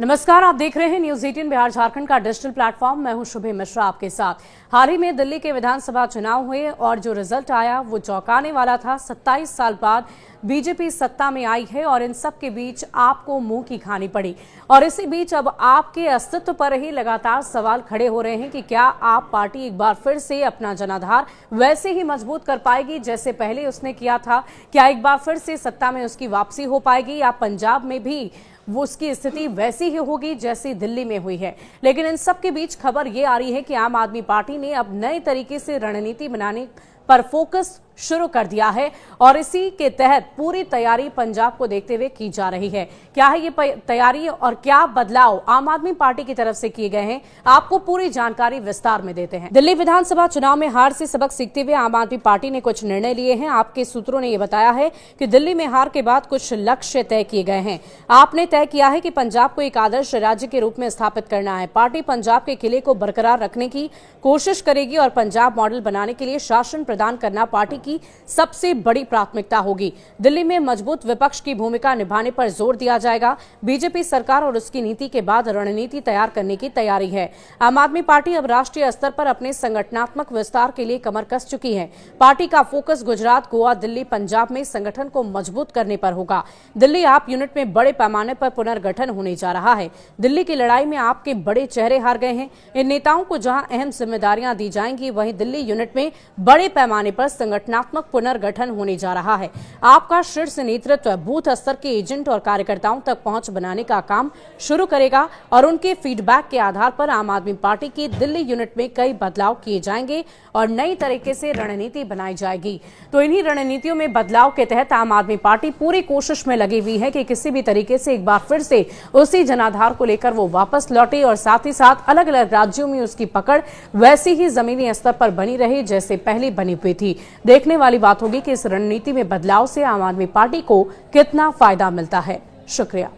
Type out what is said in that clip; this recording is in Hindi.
नमस्कार, आप देख रहे हैं न्यूज 18 बिहार झारखंड का डिजिटल प्लेटफॉर्म। मैं हूं शुभे मिश्रा आपके साथ। हाल ही में दिल्ली के विधानसभा चुनाव हुए और जो रिजल्ट आया वो चौंकाने वाला था। 27 साल बाद बीजेपी सत्ता में आई है और इन सब के बीच आपको मुंह की खानी पड़ी। और इसी बीच अब आपके अस्तित्व पर ही लगातार सवाल खड़े हो रहे हैं कि क्या आप पार्टी एक बार फिर से अपना जनाधार वैसे ही मजबूत कर पाएगी जैसे पहले उसने किया था। क्या एक बार फिर से सत्ता में उसकी वापसी हो पाएगी या पंजाब में भी वो उसकी स्थिति वैसी ही होगी जैसी दिल्ली में हुई है। लेकिन इन सब के बीच खबर ये आ रही है कि आम आदमी पार्टी ने अब नए तरीके से रणनीति बनाने पर फोकस शुरू कर दिया है और इसी के तहत पूरी तैयारी पंजाब को देखते हुए की जा रही है। क्या है ये तैयारी और क्या बदलाव आम आदमी पार्टी की तरफ से किए गए हैं, आपको पूरी जानकारी विस्तार में देते हैं। दिल्ली विधानसभा चुनाव में हार से सबक सीखते हुए आम आदमी पार्टी ने कुछ निर्णय लिए हैं। आपके सूत्रों ने यह बताया है कि दिल्ली में हार के बाद कुछ लक्ष्य तय किए गए हैं। आपने तय किया है कि पंजाब को एक आदर्श राज्य के रूप में स्थापित करना है। पार्टी पंजाब के किले को बरकरार रखने की कोशिश करेगी और पंजाब मॉडल बनाने के लिए शासन प्रदान करना पार्टी की सबसे बड़ी प्राथमिकता होगी। दिल्ली में मजबूत विपक्ष की भूमिका निभाने पर जोर दिया जाएगा। बीजेपी सरकार और उसकी नीति के बाद रणनीति तैयार करने की तैयारी है। आम आदमी पार्टी अब राष्ट्रीय स्तर पर अपने संगठनात्मक विस्तार के लिए कमर कस चुकी है। पार्टी का फोकस गुजरात, गोवा, दिल्ली, पंजाब में संगठन को मजबूत करने पर होगा। दिल्ली आप यूनिट में बड़े पैमाने पर पुनर्गठन होने जा रहा है। दिल्ली की लड़ाई में आपके बड़े चेहरे हार गए हैं। इन नेताओं को जहां अहम जिम्मेदारियां दी जाएंगी, वहीं दिल्ली यूनिट में बड़े पैमाने पर संगठनात्मक पुनर्गठन होने जा रहा है। आपका शीर्ष नेतृत्व बूथ स्तर के एजेंट और कार्यकर्ताओं तक पहुंच बनाने का काम शुरू करेगा और उनके फीडबैक के आधार पर आम आदमी पार्टी की दिल्ली यूनिट में कई बदलाव किए जाएंगे और नई तरीके से रणनीति बनाई जाएगी। तो इन्हीं रणनीतियों में बदलाव के तहत आम आदमी पार्टी पूरी कोशिश में लगी हुई है कि किसी भी तरीके से एक बार फिर से उसी जनाधार को लेकर वो वापस लौटे और साथ ही साथ अलग अलग राज्यों में उसकी पकड़ वैसी ही जमीनी स्तर पर बनी रहे जैसे पहले बनी हुई थी। देखने वाली बात होगी कि इस रणनीति में बदलाव से आम आदमी पार्टी को कितना फायदा मिलता है। शुक्रिया।